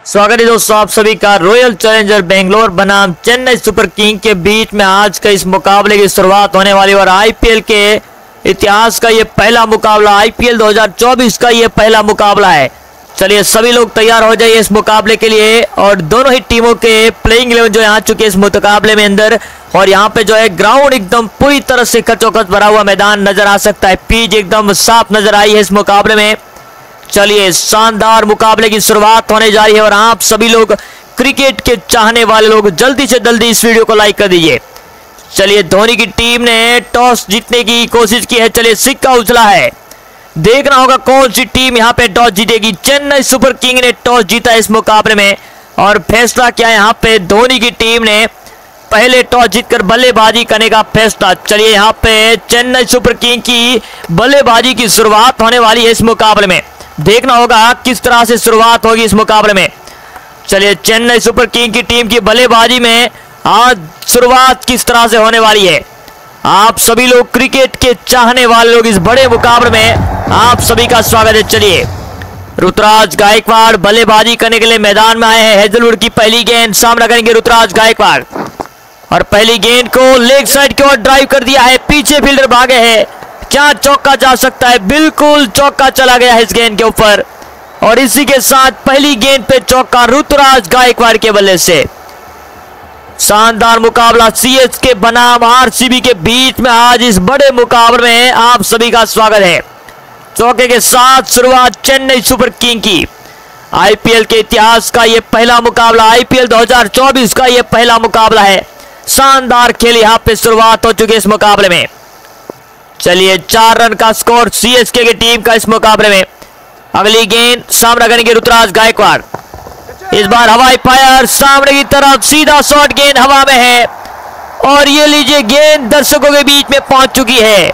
स्वागत है दोस्तों आप सभी का रॉयल चैलेंजर बेंगलोर बनाम चेन्नई सुपर किंग के बीच में आज का इस मुकाबले की शुरुआत होने वाली और आईपीएल के इतिहास का ये पहला मुकाबला, आईपीएल 2024 का ये पहला मुकाबला है। चलिए सभी लोग तैयार हो जाइए इस मुकाबले के लिए। और दोनों ही टीमों के प्लेइंग 11 जो यहाँ चुके इस मुकाबले में अंदर। और यहाँ पे जो है ग्राउंड एकदम पूरी तरह से कचोकच भरा हुआ मैदान नजर आ सकता है। पिच एकदम साफ नजर आई है इस मुकाबले में। चलिए शानदार मुकाबले की शुरुआत होने जा रही है और आप सभी लोग क्रिकेट के चाहने वाले लोग जल्दी से जल्दी इस वीडियो को लाइक कर दीजिए। चलिए धोनी की टीम ने टॉस जीतने की कोशिश की है। चलिए सिक्का उछला है, देखना होगा कौन सी टीम यहाँ पे टॉस जीतेगी। चेन्नई सुपर किंग ने टॉस जीता इस मुकाबले में और फैसला किया यहाँ पे धोनी की टीम ने पहले टॉस जीतकर बल्लेबाजी करने का फैसला। चलिए यहाँ पे चेन्नई सुपर किंग की बल्लेबाजी की शुरुआत होने वाली है इस मुकाबले में। देखना होगा किस तरह से शुरुआत होगी इस मुकाबले में। चलिए चेन्नई सुपर किंग की टीम की बल्लेबाजी में आज शुरुआत किस तरह से होने वाली है। आप सभी लोग क्रिकेट के चाहने वाले लोग इस बड़े मुकाबले में आप सभी का स्वागत है। चलिए ऋतुराज गायकवाड़ बल्लेबाजी करने के लिए मैदान में आए हैं। हेजलवुड की पहली गेंद, सामना करेंगे ऋतुराज गायकवाड़ और पहली गेंद को लेग साइड की ओर ड्राइव कर दिया है। पीछे फील्डर भागे हैं, क्या चौका जा सकता है? बिल्कुल चौका चला गया है इस गेंद के ऊपर और इसी के साथ पहली गेंद पे चौका ऋतुराज गायकवाड़ के बल्ले से। शानदार मुकाबला सीएसके बनाम आरसीबी के बीच में आज इस बड़े मुकाबले में आप सभी का स्वागत है। चौके के साथ शुरुआत चेन्नई सुपर किंग की आईपीएल के इतिहास का यह पहला मुकाबला, आईपीएल 2024 का यह पहला मुकाबला है। शानदार खेल यहाँ पे शुरुआत हो चुकी है इस मुकाबले में। चलिए 4 रन का स्कोर सीएसके की टीम का इस मुकाबले में। अगली गेंद, सामना करेंगे ऋतुराज गायकवाड़। इस बार हवाई फायर सामने की तरफ, सीधा शॉट, गेंद हवा में है और ये लीजिए गेंद दर्शकों के बीच में पहुंच चुकी है।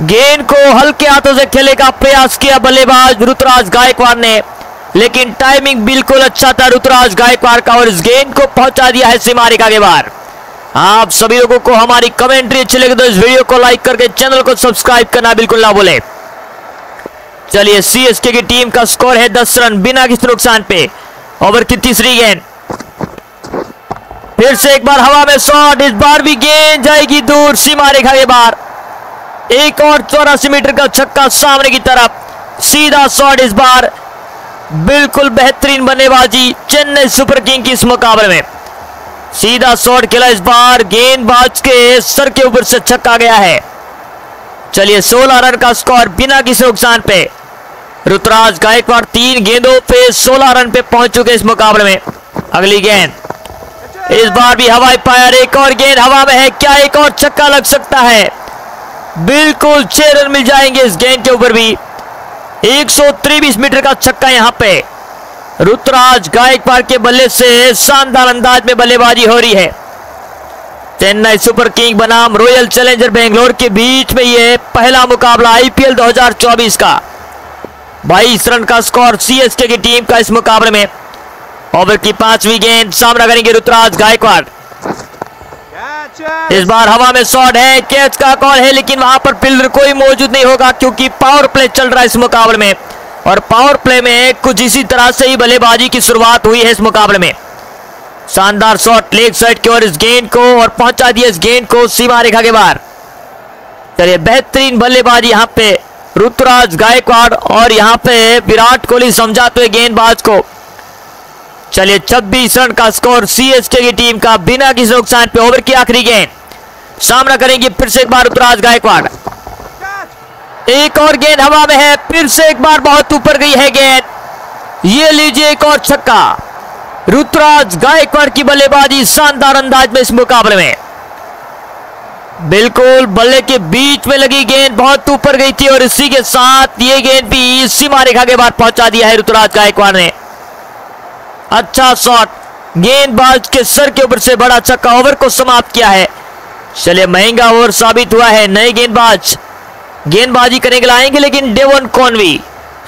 गेंद को हल्के हाथों से खेलने का प्रयास किया बल्लेबाज ऋतुराज गायकवाड़ ने, लेकिन टाइमिंग बिल्कुल अच्छा था ऋतुराज गायकवाड़ का और इस गेंद को पहुंचा दिया है सीमा रेखा के बाहर। आप सभी लोगों को हमारी कमेंट्री अच्छी लगे तो इस वीडियो को लाइक करके चैनल को सब्सक्राइब करना बिल्कुल ना भूलें। चलिए सीएसके की टीम का स्कोर है 10 रन बिना किसी नुकसान पे। ओवर की तीसरी गेंद, फिर से एक बार हवा में शॉट, इस बार भी गेंद जाएगी दूर सीमा रेखा के बाहर। एक और 84 मीटर का छक्का सामने की तरफ, सीधा शॉट, इस बार बिल्कुल बेहतरीन बल्लेबाजी चेन्नई सुपर किंग की इस मुकाबले में। सीधा शॉट खेला, इस बार गेंदबाज के सर के ऊपर से छक्का गया है। चलिए 16 रन का स्कोर बिना किसी नुकसान पे। ऋतुराज गायकवाड़ 3 गेंदों पे 16 रन पे पहुंच चुके इस मुकाबले में। अगली गेंद, इस बार भी हवाई फायर, एक और गेंद हवा में है, क्या एक और छक्का लग सकता है? बिल्कुल 6 रन मिल जाएंगे इस गेंद के ऊपर भी। 123 मीटर का छक्का यहाँ पे ऋतुराज गायकवाड़ के बल्ले से शानदार अंदाज में बल्लेबाजी हो रही है। चेन्नई सुपर किंग बनाम रॉयल चैलेंजर बेंगलोर के बीच में यह पहला मुकाबला आईपीएल 2024 का। 22 रन का स्कोर सीएसके की टीम का इस मुकाबले में। ओवर की 5वीं गेंद, सामना करेंगे ऋतुराज गायकवाड़। इस बार हवा में शॉट है, कैच का कॉल है, लेकिन वहां पर फील्डर कोई मौजूद नहीं होगा क्योंकि पावर प्ले चल रहा है इस मुकाबले में और पावर प्ले में कुछ इसी तरह से ही बल्लेबाजी की शुरुआत हुई है इस मुकाबले में। शानदार शॉट लेग साइड की ओर इस गेंद को और पहुंचा दिया इस गेंद को सीमा रेखा के बाहर। चलिए बेहतरीन बल्लेबाजी यहाँ पे ऋतुराज गायकवाड़ और यहाँ पे विराट कोहली समझाते हुए गेंदबाज को। चलिए 26 रन का स्कोर सीएसके की टीम का बिना किसी नुकसान पे। ओवर की आखिरी गेंद, सामना करेंगे फिर से एक बार ऋतुराज गायकवाड़। एक और गेंद हवा में है, फिर से एक बार बहुत ऊपर गई है गेंद, ये लीजिए एक और छक्का। ऋतुराज गायकवाड़ की बल्लेबाजी शानदार अंदाज में इस मुकाबले में। बिल्कुल बल्ले के बीच में लगी गेंद बहुत ऊपर गई थी और इसी के साथ ये गेंद भी सीमा रेखा के बाहर पहुंचा दिया है ऋतुराज गायकवाड़ ने। अच्छा शॉट, गेंदबाज के सर के ऊपर से बड़ा छक्का, ओवर को समाप्त किया है। चलिए महंगा ओवर साबित हुआ है। नए गेंदबाज गेंदबाजी करने के लिए आएंगे, लेकिन डेवन कॉनवी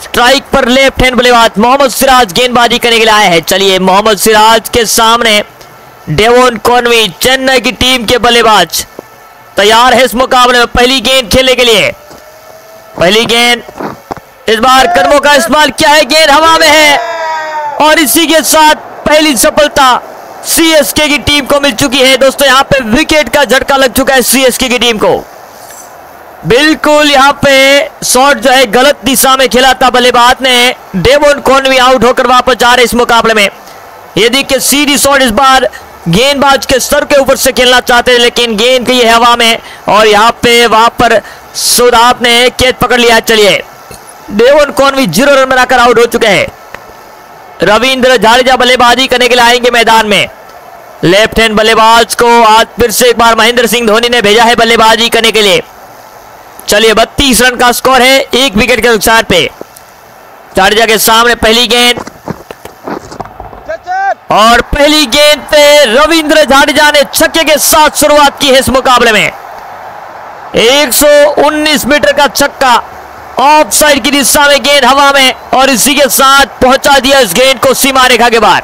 स्ट्राइक पर लेफ्ट हैंड बल्लेबाज मोहम्मद सिराज गेंदबाजी करने के लिए आए हैं। चलिए मोहम्मद सिराज के सामने डेवन कॉनवी चेन्नई की टीम के बल्लेबाज तैयार है इस मुकाबले में पहली गेंद खेलने के लिए। पहली गेंद, इस बार कदमों का इस्तेमाल किया है, गेंद हवा में है और इसी के साथ पहली सफलता सीएसके की टीम को मिल चुकी है। दोस्तों यहाँ पे विकेट का झटका लग चुका है सीएसके की टीम को। बिल्कुल यहाँ पे शॉट जो है गलत दिशा में खेला था बल्लेबाज ने। डेवोन कॉनवे आउट होकर वापस जा रहे इस मुकाबले में। ये देखिए सीधी शॉट इस बार गेंदबाज के सर के ऊपर से खेलना चाहते थे, लेकिन गेंद की हवा में और यहाँ पे वहां पर सुदाब ने कैच पकड़ लिया। चलिए डेवोन कॉनवे 0 रन बनाकर आउट हो चुके हैं। रविंद्र जाडेजा बल्लेबाजी करने के लिए आएंगे मैदान में। लेफ्ट हैंड बल्लेबाज को आज फिर से एक बार महेंद्र सिंह धोनी ने भेजा है बल्लेबाजी करने के लिए। चलिए 32 रन का स्कोर है, 1 विकेट के नुकसान पे। जाडेजा के सामने पहली गेंद और पहली गेंद पे रविंद्र जाडेजा ने छक्के के साथ शुरुआत की है इस मुकाबले में। 119 मीटर का छक्का, ऑफ साइड की दिशा में गेंद हवा में और इसी के साथ पहुंचा दिया इस गेंद को सीमा रेखा के बाहर।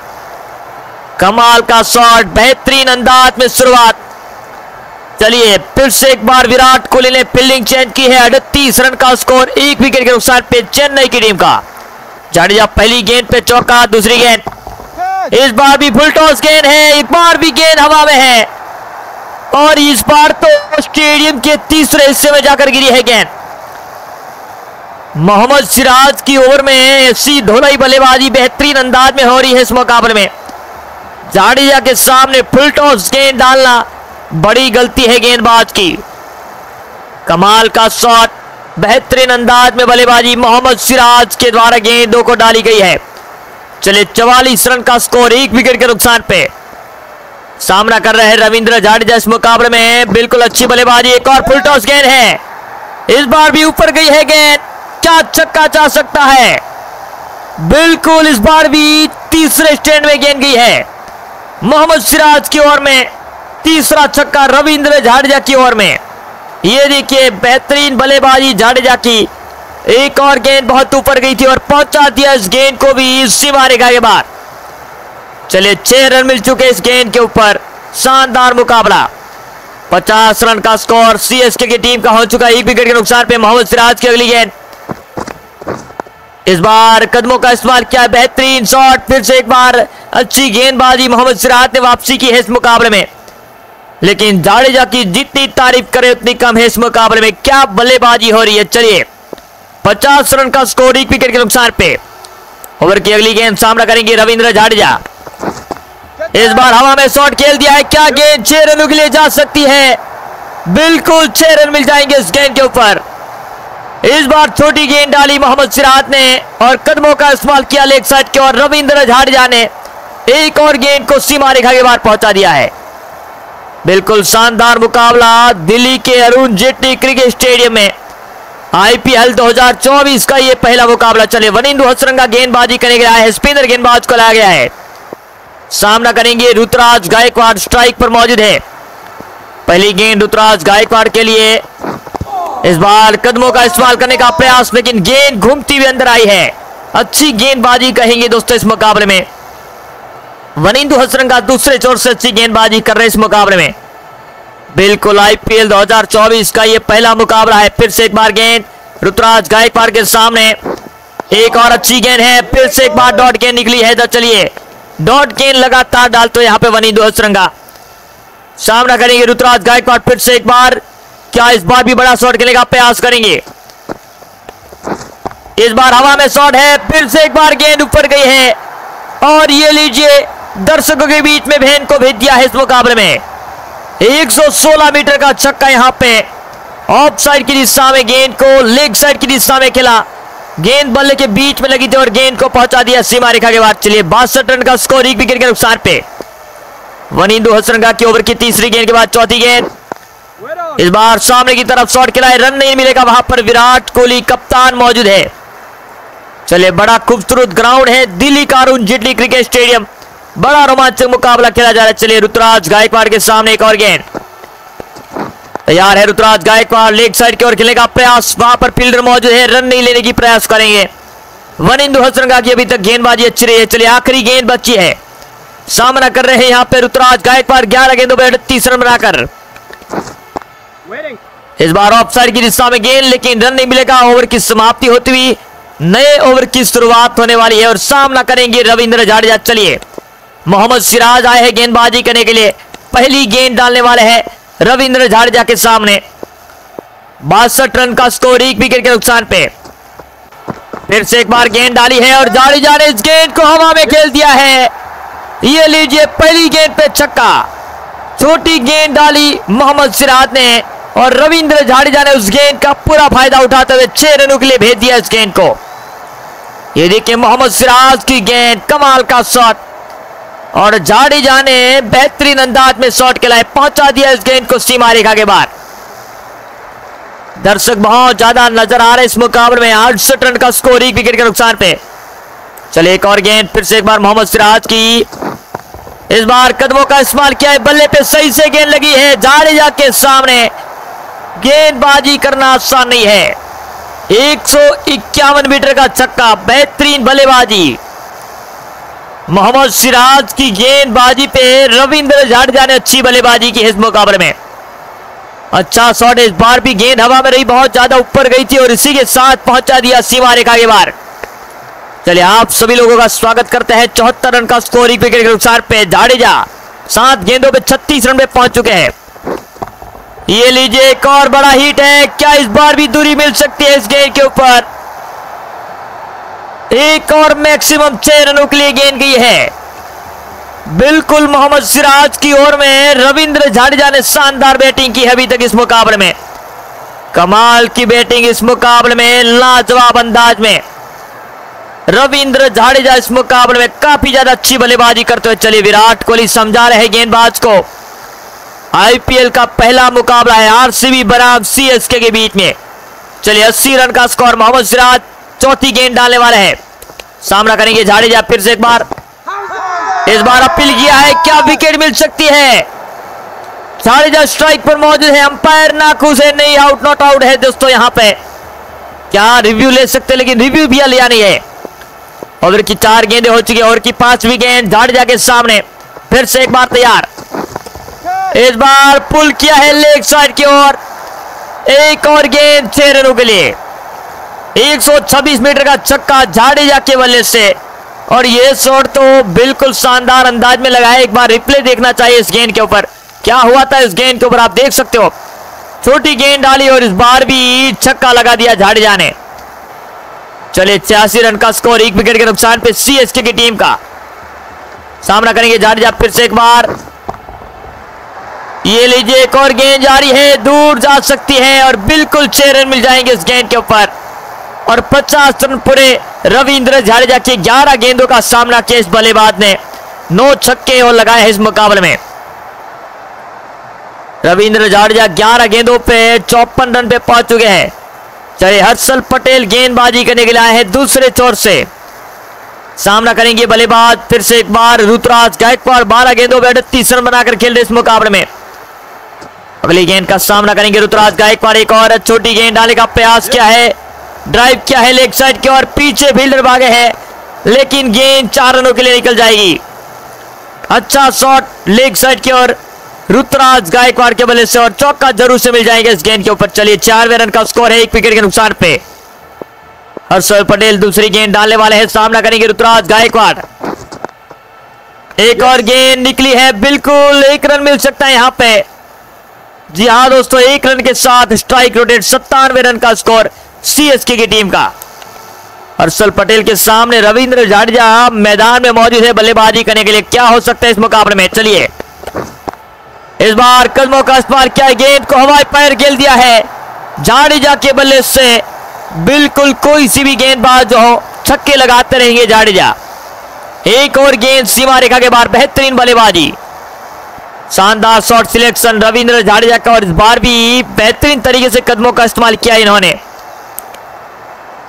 कमाल का शॉट, बेहतरीन अंदाज में शुरुआत। चलिए फिर से एक बार विराट कोहली ने फील्डिंग चेंज की है। 38 रन का स्कोर, 1 विकेट के नुकसान पे चेन्नई की टीम का। जाडेजा पहली गेंद पे चौका, दूसरी गेंद इस बार भी फुल टॉस गेंद है, एक बार भी गेंद हवा में है और इस बार तो स्टेडियम के तीसरे हिस्से में जाकर गिरी है गेंद। मोहम्मद सिराज की ओवर में ऐसी धुलाई बल्लेबाजी बेहतरीन अंदाज में हो रही है इस मुकाबले में। जाडेजा के सामने फुल टॉस गेंद डालना बड़ी गलती है गेंदबाज की। कमाल का शॉट, बेहतरीन अंदाज में बल्लेबाजी मोहम्मद सिराज के द्वारा गेंदों को डाली गई है। चलिए 44 रन का स्कोर, 1 विकेट के नुकसान पे। सामना कर रहे हैं रविंद्र जाडेजा इस मुकाबले में। बिल्कुल अच्छी बल्लेबाजी, एक और फुल टॉस गेंद है, इस बार भी ऊपर गई है गेंद। क्या छक्का जा सकता है, बिल्कुल इस बार भी तीसरे स्टैंड में गेंद गई है। मोहम्मद सिराज की ओर में तीसरा छक्का रविंद्र जाडेजा की ओर में। ये देखिए बेहतरीन बल्लेबाजी जाडेजा की। एक और गेंद बहुत ऊपर गई थी और पहुंचा दिया इस गेंद को भी सीमा रेखा के बाहर। चलिए 6 रन मिल चुके इस गेंद के ऊपर। शानदार मुकाबला, 50 रन का स्कोर सीएसके की टीम का हो चुका है, 1 विकेट के नुकसान पे। मोहम्मद सिराज की अगली गेंद, इस बार कदमों का इस्तेमाल किया, बेहतरीन शॉट। फिर से एक बार अच्छी गेंदबाजी मोहम्मद सिराज ने वापसी की है इस मुकाबले में, लेकिन जाडेजा की जितनी तारीफ करे उतनी कम है इस मुकाबले में। क्या बल्लेबाजी हो रही है। चलिए 50 रन का स्कोर, 1 विकेट के नुकसान पे। ओवर की अगली गेंद सामना करेंगे रविंद्र जाडेजा। इस बार हवा में शॉट खेल दिया है, क्या गेंद 6 रनों के लिए जा सकती है। बिल्कुल 6 रन मिल जाएंगे इस गेंद के ऊपर। इस बार छोटी गेंद डाली मोहम्मद सिराज ने और कदमों का इस्तेमाल किया लेग साइड के और रविंद्र जाडेजा ने एक और गेंद को सीमा रेखा के बाहर पहुंचा दिया है। बिल्कुल शानदार मुकाबला दिल्ली के अरुण जेटली क्रिकेट स्टेडियम में आईपीएल 2024 का ये पहला मुकाबला। चले वनिंदु हसरंगा गेंदबाजी करने के लिए है, स्पिनर गेंदबाज को लाया गया है। सामना करेंगे ऋतुराज गायकवाड़, स्ट्राइक पर मौजूद है। पहली गेंद ऋतुराज गायकवाड़ के लिए, इस बार कदमों का इस्तेमाल करने का प्रयास, लेकिन गेंद घूमती हुई अंदर आई है। अच्छी गेंदबाजी कहेंगे दोस्तों इस मुकाबले में। वनिंदु हसरंगा दूसरे छोर से अच्छी गेंदबाजी कर रहे इस मुकाबले में। बिल्कुल आईपीएल 2024 का ये पहला मुकाबला है। फिर से एक बार गेंद ऋतुराज गायकवाड़ के सामने, एक और अच्छी गेंद है। फिर से एक बार डॉट गेंद निकली है, तो चलिए डॉट गेंद लगातार डालते हुए यहाँ पे वनिंदु हसरंगा। सामना करेंगे ऋतुराज गायकवाड़। फिर से एक बार, क्या इस बार भी बड़ा शॉट खेलने का प्रयास करेंगे। इस बार हवा में शॉट है, फिर से एक बार गेंद ऊपर गई है और ये लीजिए दर्शकों के बीच में भेन को भेज दिया है इस मुकाबले में। 116 मीटर का छक्का यहाँ पे ऑफ साइड की दिशा में गेंद को लेग साइड की दिशा में खेला। गेंद बल्ले के बीच में लगी थी और गेंद को पहुंचा दिया सीमा रेखा के बाद। चलिए 62 रन का स्कोर, 1 विकेट के नुकसान पे। वनिंदु हसरंगा की ओवर की तीसरी गेंद के बाद चौथी गेंद, इस बार सामने की तरफ शॉट खिलाए, रन नहीं मिलेगा। वहां पर विराट कोहली कप्तान मौजूद है। चलिए बड़ा खूबसूरत ग्राउंड है दिल्ली का अरुण जेटली क्रिकेट स्टेडियम। बड़ा रोमांचक मुकाबला खेला जा रहा है। चलिए ऋतुराज गायकवाड़ के सामने एक और गेंद, तैयार है ऋतुराज गायकवाड़, लेग साइड की ओर खेलने का प्रयास। वहां पर फील्डर मौजूद है, रन नहीं लेने की प्रयास करेंगे। वनिंदु हसरंगा की अभी तक गेंदबाजी अच्छी रही है। चलिए आखिरी गेंद बची है, सामना कर रहे हैं यहाँ पे ऋतुराज गायकवाड़। 11 गेंदों पर 38 रन बनाकर इस बार ऑफ साइड की दिशा में गेंद, लेकिन रन नहीं मिलेगा। ओवर की समाप्ति होती हुई नए ओवर की शुरुआत होने वाली है और सामना करेंगे रविंद्र जाडेजा। चलिए, मोहम्मद सिराज आए हैं गेंदबाजी करने के लिए। पहली गेंद डालने वाले हैं रविंद्र जाडेजा के सामने। 62 रन का स्कोर, 1 विकेट के नुकसान पे। फिर से एक बार गेंद डाली है और जाडेजा ने इस गेंद को हवा में खेल दिया है। ये लीजिए, पहली गेंद पे छक्का। छोटी गेंद डाली मोहम्मद सिराज ने और रविंद्र जाडेजा ने उस गेंद का पूरा फायदा उठाते हुए 6 रनों के लिए भेज दिया इस गेंद को। ये देखिए, मोहम्मद सिराज की गेंद, कमाल का शॉट और जाडेजा ने बेहतरीन अंदाज में शॉट खिलाए, पहुंचा दिया इस गेंद को सीमा रेखा के बाहर। दर्शक बहुत ज्यादा नजर आ रहे इस मुकाबले में। 68 रन का स्कोर, 1 विकेट के नुकसान पे। चलिए, एक और गेंद, फिर से एक बार मोहम्मद सिराज की। इस बार कदमों का इस्तेमाल किया है, बल्ले पे सही से गेंद लगी है। जाडेजा के सामने गेंदबाजी करना आसान नहीं है। 151 मीटर का छक्का, बेहतरीन बल्लेबाजी। मोहम्मद सिराज की गेंदबाजी पे रविंद्र जाडेजा ने अच्छी बल्लेबाजी की इस मुकाबले में। अच्छा शॉट, इस बार भी गेंद हवा में रही, बहुत ज्यादा ऊपर गई थी और इसी के साथ पहुंचा दिया सीमा रेखा के बाहर। चलिए, आप सभी लोगों का स्वागत करते हैं। 74 रन का स्कोर, 1 विकेट के नुकसान पे। जाडेजा 7 गेंदों पे 36 रन पे पहुंच चुके हैं। ये लीजिए, एक और बड़ा हिट है। क्या इस बार भी दूरी मिल सकती है इस गेंद के ऊपर? एक और मैक्सिमम 6 रनों के लिए गेंद गई है। बिल्कुल मोहम्मद सिराज की ओर में रविंद्र जाडेजा ने शानदार बैटिंग की है अभी तक इस मुकाबले में। कमाल की बैटिंग इस मुकाबले में, लाजवाब अंदाज में रविंद्र जाडेजा इस मुकाबले में काफी ज्यादा अच्छी बल्लेबाजी करते हुए। चलिए, विराट कोहली समझा रहे गेंदबाज को। आईपीएल का पहला मुकाबला है आरसीबी बनाम सीएसके के बीच में। चलिए, 80 रन का स्कोर। मोहम्मद सिराज चौथी गेंद डालने वाले हैं, सामना करेंगे जाडेजा। फिर से एक बार, इस बार अपील किया है, क्या विकेट मिल सकती है? जाडेजा स्ट्राइक पर मौजूद है, अंपायर ना खुश है, नहीं आउट, नॉट आउट है दोस्तों। यहां पे क्या रिव्यू ले सकते, लेकिन रिव्यू भी लिया नहीं है। ओवर की 4 गेंदें हो चुकी है, ओवर की 5वीं गेंद जाडेजा के सामने। फिर से एक बार तैयार, इस बार पुल किया है लेग साइड की ओर। एक और गेंद 6 रनों के लिए। 126 मीटर का छक्का जाडेजा के बल्ले से और ये शॉट तो बिल्कुल शानदार अंदाज में लगाया। एक बार रिप्ले देखना चाहिए इस गेंद के ऊपर, क्या हुआ था इस गेंद के ऊपर, आप देख सकते हो। छोटी गेंद डाली और इस बार भी छक्का लगा दिया जाडेजा ने। चलिए, 86 रन का स्कोर, 1 विकेट के नुकसान पे सीएसके की टीम का। सामना करेंगे जाडेजा। फिर से एक बार, ये लीजिए, एक और गेंद जारी है, दूर जा सकती है और बिल्कुल 6 रन मिल जाएंगे इस गेंद के ऊपर। और 50 रन पूरे रविंद्र जाडेजा की 11 गेंदों का सामना किया इस बल्लेबाज ने। 9 छक्के और लगाए इस मुकाबले में। रविंद्र जाडेजा 11 गेंदों पे 54 रन पे पहुंच चुके हैं। चलिए, हर्षल पटेल गेंदबाजी करने के लिए आए हैं दूसरे छोर से। सामना करेंगे बल्लेबाज। फिर से एक बार ऋतुराज गायकवाड़ 12 गेंदों पे 38 रन बनाकर खेल रहे इस मुकाबले में। अगली गेंद का सामना करेंगे ऋतुराज गायकवाड़। एक और छोटी गेंद डालने का प्रयास किया है, ड्राइव किया है लेग साइड की ओर, पीछे फील्डर भागे हैं लेकिन गेंद 4 रनों के लिए निकल जाएगी। अच्छा शॉट लेग साइड की ओर ऋतुराज गायकवाड़ के बल्ले से और चौका जरूर से मिल जाएंगे इस गेंद के ऊपर। चलिए, 4वें रन का स्कोर है, 1 विकेट के नुकसान पे। हर्षल पटेल दूसरी गेंद डालने वाले हैं, सामना करेंगे ऋतुराज गायकवाड़। एक और गेंद निकली है, बिल्कुल 1 रन मिल सकता है यहां पे। जी हाँ दोस्तों, 1 रन के साथ स्ट्राइक रोटेट। 97 रन का स्कोर सीएसके की टीम का। हर्षल पटेल के सामने रविंद्र जाडेजा मैदान में मौजूद है बल्लेबाजी करने के लिए। क्या हो सकता है इस मुकाबले में? चलिए, इस बार कदमों का इस्तेमाल किया, गेंद को हवाई पैर खेल दिया है जाडेजा के बल्ले से। बिल्कुल कोई सी भी गेंदबाज जो हो, छक्के लगाते रहेंगे जाडेजा। एक और गेंद सीमा रेखा के बाहर, बेहतरीन बल्लेबाजी, शानदार शॉट सिलेक्शन रविंद्र जाडेजा का और इस बार भी बेहतरीन तरीके से कदमों का इस्तेमाल किया इन्होंने।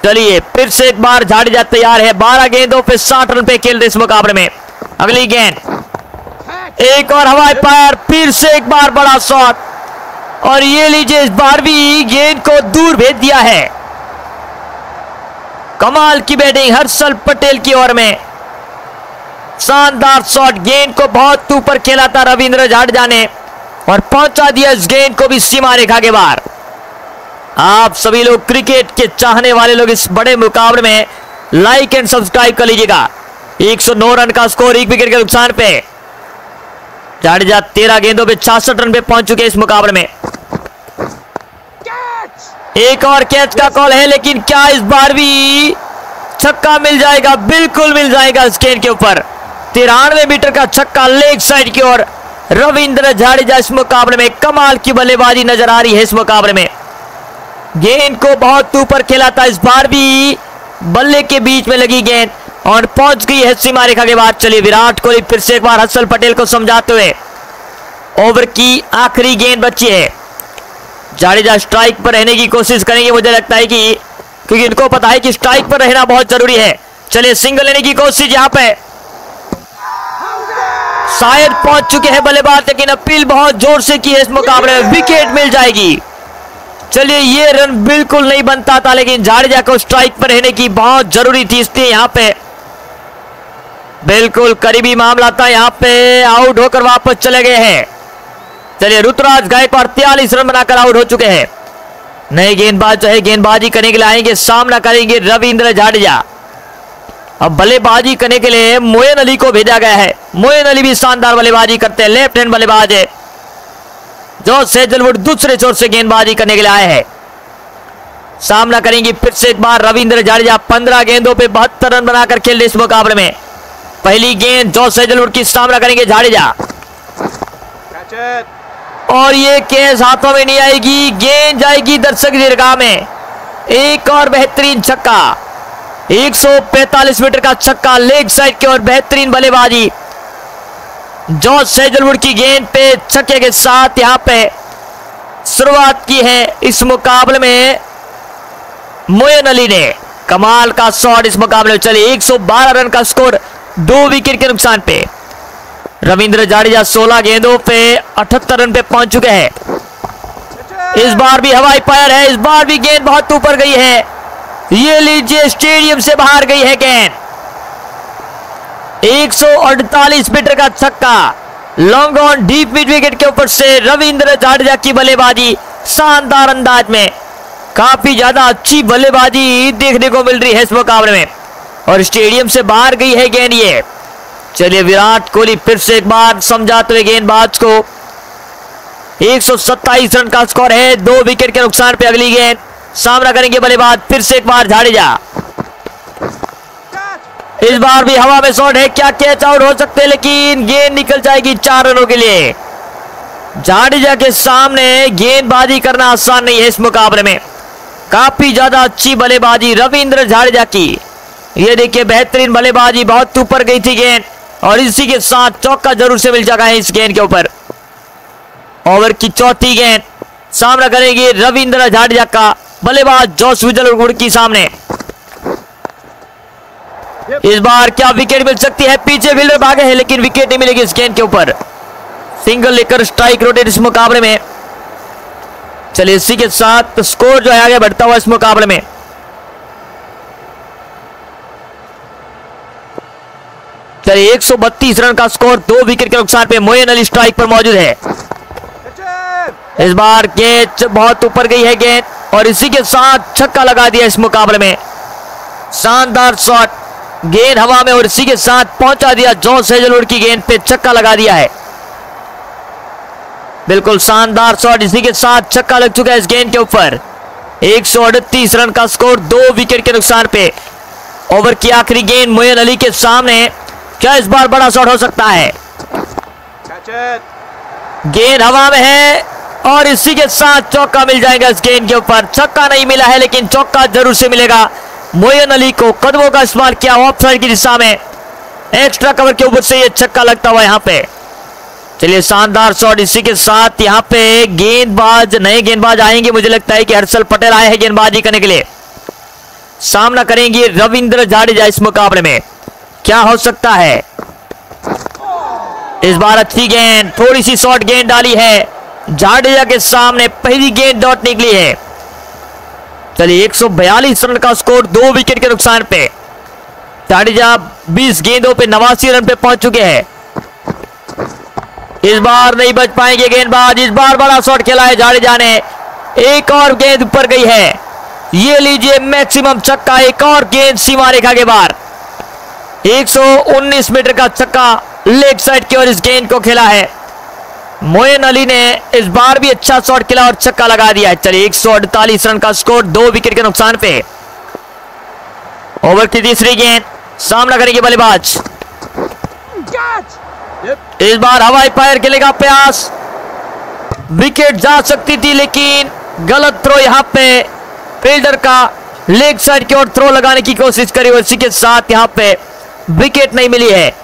चलिए, फिर से एक बार जाडेजा तैयार है। 12 गेंदों पे 60 रन पे खेल रहे इस मुकाबले में। अगली गेंद, एक और हवाई पार, फिर से एक बार बड़ा शॉट और ये लीजिए, इस बार भी गेंद को दूर भेज दिया है। कमाल की बैटिंग हर्षल पटेल की ओर में, शानदार शॉट, गेंद को बहुत ऊपर खेला था रविंद्र जाडेजा ने और पहुंचा दिया इस गेंद को भी सीमा रेखा के बाहर। आप सभी लोग क्रिकेट के चाहने वाले लोग इस बड़े मुकाबले में लाइक एंड सब्सक्राइब कर लीजिएगा। 109 रन का स्कोर, 1 विकेट के नुकसान पे। जाडेजा 13 गेंदों पे 66 रन पे पहुंच चुके इस मुकाबले में। एक और कैच का कॉल है, लेकिन क्या इस बार भी छक्का मिल जाएगा? बिल्कुल मिल जाएगा इस गेंद के ऊपर। 93 मीटर का छक्का लेग साइड की ओर। रविंद्र जाडेजा इस मुकाबले में कमाल की बल्लेबाजी नजर आ रही है। इस मुकाबले में गेंद को बहुत ऊपर खेला था, इस बार भी बल्ले के बीच में लगी गेंद और पहुंच गई है सीमा रेखा के बाद। चलिए विराट कोहली फिर से एक बार हर्षल पटेल को समझाते हुए, ओवर की आखिरी गेंद बची है। जाडेजा स्ट्राइक पर रहने की कोशिश करेंगे, मुझे लगता है कि क्योंकि इनको पता है कि स्ट्राइक पर रहना बहुत जरूरी है। चलिए सिंगल लेने की कोशिश, यहां पे शायद पहुंच चुके हैं बल्लेबाज, लेकिन अपील बहुत जोर से की है इस मुकाबले में। विकेट मिल जाएगी। चलिए ये रन बिल्कुल नहीं बनता था, लेकिन जाडेजा को स्ट्राइक पर रहने की बहुत जरूरी थी, इसलिए यहां पे बिल्कुल करीबी मामला था। यहां पे आउट होकर वापस चले गए हैं। चलिए ऋतुराज गायकवाड़ 43 रन बनाकर आउट हो चुके हैं। नए गेंदबाज जो है गेंदबाजी करने के लिए आएंगे, सामना करेंगे रविंद्र जाडेजा। अब बल्लेबाजी करने के लिए मोइन अली को भेजा गया है। मोइन अली भी शानदार बल्लेबाजी करते हैं, लेफ्ट हैंड बल्लेबाज है। जॉस हेजलवुड दूसरे छोर से गेंदबाजी करने के लिए आए हैं। सामना करेंगे फिर से एक बार रविंद्र जाडेजा। 15 गेंदों पे 72 रन बनाकर खेल रहे इस मुकाबले में। पहली गेंद जॉस हेजलवुड की, सामना करेंगे जाडेजा और ये कैच हाथों में नहीं आएगी। गेंद जाएगी दर्शक दीर्घा में। एक और बेहतरीन छक्का, 145 मीटर का छक्का लेग साइड की ओर। बेहतरीन बल्लेबाजी जॉस हेजलवुड की गेंद पे छक्के के साथ यहां पे शुरुआत की है इस मुकाबले में मोइन अली ने। कमाल का शॉट इस मुकाबले में। चलिए 112 रन का स्कोर, 2 विकेट के नुकसान पे। रविंद्र जाडेजा 16 गेंदों पे 78 रन पे पहुंच चुके हैं। इस बार भी हवाई फायर है, इस बार भी गेंद बहुत ऊपर गई है। ये लीजिए स्टेडियम से बाहर गई है गेंद। 148 मीटर का छक्का, long on deep mid wicket के ऊपर से रविंद्र जाडेजा की बल्लेबाजी शानदार अंदाज में। काफी ज्यादा अच्छी बल्लेबाजी देखने को मिल रही है इस मुकाबले में और स्टेडियम से बाहर गई है गेंद ये। चलिए विराट कोहली फिर से एक बार समझाते हुए गेंदबाज को। 127 रन का स्कोर है, 2 विकेट के नुकसान पे अगली गेंद। सामना करेंगे बल्लेबाज फिर से एक बार जाडेजा। इस बार भी हवा में शॉट है, क्या कैच आउट हो सकते हैं, लेकिन गेंद निकल जाएगी 4 रनों के लिए। जाडेजा के सामने गेंदबाजी करना आसान नहीं है इस मुकाबले में। काफी ज्यादा अच्छी बल्लेबाजी रविंद्र जाडेजा की। ये देखिए बेहतरीन बल्लेबाजी, बहुत ऊपर गई थी गेंद और इसी के साथ चौका जरूर से मिल जाएगा इस गेंद के ऊपर। ओवर की चौथी गेंद, सामना करेंगे रविंद्र जाडेजा का बल्लेबाज जॉस हेजलवुड की सामने। इस बार क्या विकेट मिल सकती है? पीछे फील्डर भागे हैं, लेकिन विकेट नहीं मिलेगी इस गेंद के ऊपर। सिंगल लेकर स्ट्राइक रोटेट इस मुकाबले में। चलिए इसी के साथ स्कोर जो है आगे बढ़ता हुआ इस मुकाबले में। चलिए 132 रन का स्कोर, 2 विकेट के नुकसान पे। मोइन अली स्ट्राइक पर मौजूद है। इस बार गेंद बहुत ऊपर गई है गेंद और इसी के साथ छक्का लगा दिया इस मुकाबले में। शानदार शॉट, गेंद हवा में और इसी के साथ पहुंचा दिया जॉस हेजलवुड की गेंद पे, छक्का लगा दिया है। बिल्कुल शानदार शॉट, इसी के साथ छक्का लग चुका है इस गेंद के ऊपर। 138 रन का स्कोर, 2 विकेट के नुकसान पे। ओवर की आखिरी गेंद मोइन अली के सामने, क्या इस बार बड़ा शॉट हो सकता है? गेंद हवा में है और इसी के साथ चौका मिल जाएगा इस गेंद के ऊपर। छक्का नहीं मिला है, लेकिन चौका जरूर से मिलेगा। मोइन अली को कदमों का इस्तेमाल किया ऑफ साइड की दिशा में, एक्स्ट्रा कवर के ऊपर से ये छक्का लगता हुआ यहाँ पे। चलिए शानदार शॉट, इसी के साथ यहाँ पे गेंदबाज, नए गेंदबाज आएंगे। मुझे लगता है कि हर्षल पटेल आए हैं गेंदबाजी करने के लिए। सामना करेंगे रविंद्र जाडेजा इस मुकाबले में। क्या हो सकता है? इस बार अच्छी गेंद, थोड़ी सी शॉर्ट गेंद डाली है जाडेजा के सामने। पहली गेंद डॉट निकली है। चलिए 142 रन का स्कोर, 2 विकेट के नुकसान पे। जाडेजा 20 गेंदों पे 89 रन पे पहुंच चुके हैं। इस बार नहीं बच पाएंगे गेंदबाज। इस बार बड़ा शॉट खेला है जाडेजा ने एक और गेंद ऊपर गई है, ये लीजिए मैक्सिमम छक्का, एक और गेंद सीमा रेखा के बाहर। 119 मीटर का छक्का लेग साइड की ओर इस गेंद को खेला है। मोइन अली ने इस बार भी अच्छा शॉट खेला और छक्का लगा दिया है। चलिए 148 रन का स्कोर, 2 विकेट के नुकसान पे। ओवर की तीसरी गेंद, सामना करेंगे बल्लेबाज। इस बार हवाई फायर खेलेगा प्रयास, विकेट जा सकती थी लेकिन गलत थ्रो यहां पे फील्डर का, लेग साइड की ओर थ्रो लगाने की कोशिश करी और इसी के साथ यहां पे विकेट नहीं मिली है।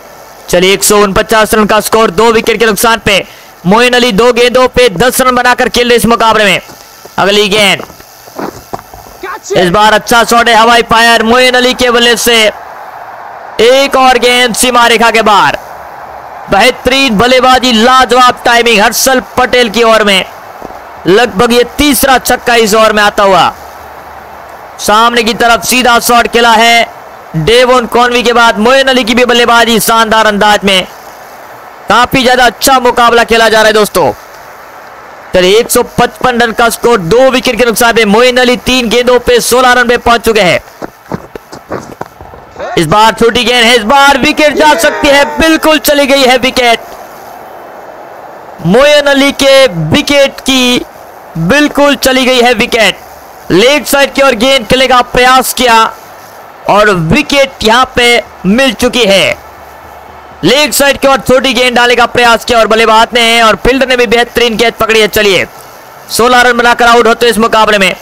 चलिए 149 रन का स्कोर, 2 विकेट के नुकसान पे। मोइन अली 2 गेंदों पे 10 रन बनाकर खेल रहे इस मुकाबले में। अगली गेंद, इस बार अच्छा शॉट है, हवाई फायर मोइन अली के बल्ले से, एक और गेंद सीमा रेखा के बाहर। बेहतरीन बल्लेबाजी, लाजवाब टाइमिंग हर्षल पटेल की ओर में, लगभग ये तीसरा छक्का इस ओवर में आता हुआ। सामने की तरफ सीधा शॉट खेला है डेवोन कॉनवी के बाद मोइन अली की भी बल्लेबाजी शानदार अंदाज में, काफी ज्यादा अच्छा मुकाबला खेला जा रहा है दोस्तों। चलिए 155 रन का स्कोर, 2 विकेट के नुकसान पे। मोइन अली 3 गेंदों पे 16 रन पे पहुंच चुके हैं। इस बार छोटी गेंद है, इस बार विकेट जा सकती है, बिल्कुल चली गई है विकेट। मोइन अली के विकेट की बिल्कुल चली गई है विकेट। लेग साइड की ओर गेंद खेलने का प्रयास किया और विकेट यहां पे मिल चुकी है। लेग साइड की ओर छोटी गेंद डालने का प्रयास किया और बल्लेबाज ने और फील्डर ने भी बेहतरीन गेंद पकड़ी है। चलिए 16 रन बनाकर आउट होते इस मुकाबले में।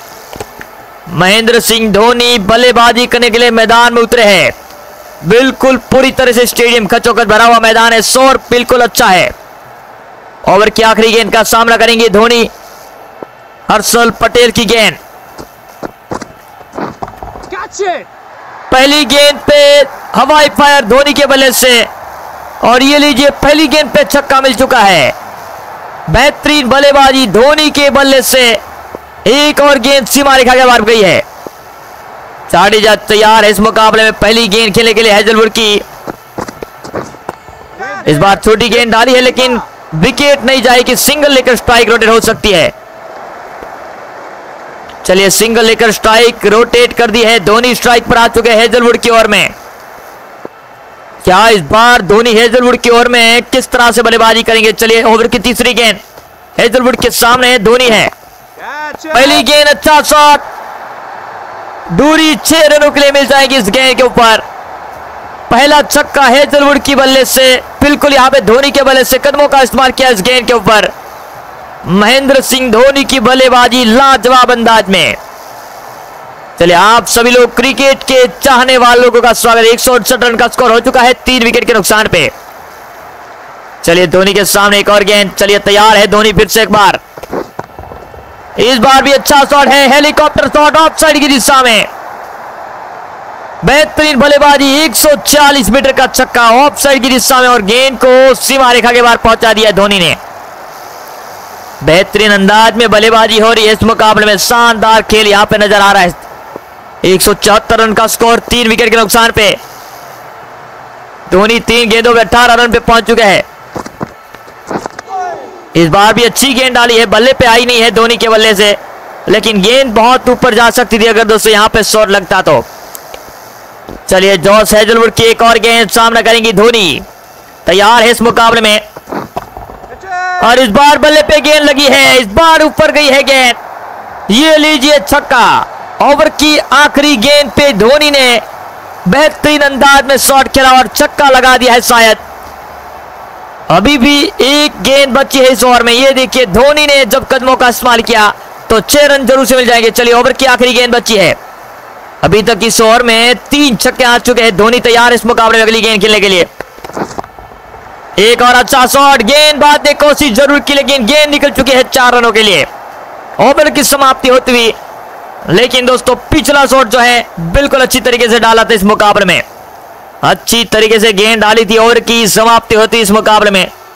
महेंद्र सिंह धोनी बल्लेबाजी करने के लिए मैदान में उतरे हैं। बिल्कुल पूरी तरह से स्टेडियम खचोखच भरा हुआ मैदान है, शोर बिल्कुल अच्छा है। ओवर की आखिरी गेंद का सामना करेंगे धोनी। हर्षल पटेल की गेंद, पहली गेंद पे हवाई फायर धोनी के बल्ले से और ये लीजिए पहली गेंद पे छक्का मिल चुका है। बेहतरीन बल्लेबाजी धोनी के बल्ले से, एक और गेंद सीमा रेखा के बाहर गई है। जाडेजा तैयार है इस मुकाबले में पहली गेंद खेलने के लिए हैजलवुड की। इस बार छोटी गेंद डाली है लेकिन विकेट नहीं जाएगी, सिंगल लेकर स्ट्राइक रोटेट हो सकती है। चलिए सिंगल लेकर स्ट्राइक रोटेट कर दी है। धोनी स्ट्राइक पर आ चुके हैं हैजलवुड की ओर में। क्या इस बार धोनी हैजलवुड की ओर में किस तरह से बल्लेबाजी करेंगे? चलिए ओवर की तीसरी गेंद, हैजलवुड के सामने धोनी है। पहली गेंद, अच्छा शॉट, दूरी 6 रनों के लिए मिल जाएगी इस गेंद के ऊपर। पहला छक्का हैजलवुड की बल्ले से, बिल्कुल यहां पे धोनी के बल्ले से कदमों का इस्तेमाल किया इस गेंद के ऊपर। महेंद्र सिंह धोनी की बल्लेबाजी लाजवाब अंदाज में। चलिए आप सभी लोग क्रिकेट के चाहने वाले लोगों का स्वागत है। 168 रन का स्कोर हो चुका है, 3 विकेट के नुकसान पे। चलिए धोनी के सामने एक और गेंद, चलिए तैयार है धोनी फिर से एक बार। इस बार भी अच्छा शॉट है, हेलीकॉप्टर शॉट ऑफ साइड की दिशा में। बेहतरीन बल्लेबाजी, 140 मीटर का छक्का ऑफ साइड की दिशा में और गेंद को सीमा रेखा के बाहर पहुंचा दिया धोनी ने। बेहतरीन अंदाज में बल्लेबाजी हो रही है इस मुकाबले में, शानदार खेल यहां पे नजर आ रहा है। 174 रन का स्कोर, 3 विकेट के नुकसान पे। धोनी 3 गेंदों में 18 रन पे पहुंच चुके हैं। इस बार भी अच्छी गेंद डाली है, बल्ले पे आई नहीं है धोनी के बल्ले से, लेकिन गेंद बहुत ऊपर जा सकती थी अगर दोस्तों यहां पे शॉट लगता तो। चलिए जॉस हैजलवुड की एक और गेंद सामना करेंगी धोनी, तैयार है इस मुकाबले में। और इस बार बल्ले पे गेंद लगी है, इस बार ऊपर गई है गेंद, ये लीजिए छक्का। ओवर की आखिरी गेंद पे धोनी ने बेहतरीन अंदाज में शॉट खेला और छक्का लगा दिया है शायद। अभी भी एक गेंद बची है इस ओवर में, ये देखिए धोनी ने जब कदमों का इस्तेमाल किया तो 6 रन जरूर से मिल जाएंगे। चलिए ओवर की आखिरी गेंद बची है, अभी तक इस ओवर में 3 छक्के आ चुके हैं। धोनी तैयार इस मुकाबले में अगली गेंद खेलने के लिए। एक और अच्छा शॉट, गेंदबाज ने कोशिश जरूर की लेकिन गेंद निकल चुकी है 4 रनों के लिए। ओवर की समाप्ति होती हुई, लेकिन दोस्तों पिछला शॉट जो है बिल्कुल अच्छी तरीके से डाला था इस मुकाबले में, अच्छी तरीके से गेंद डाली थी। ओवर की समाप्ति होती इस मुकाबले में।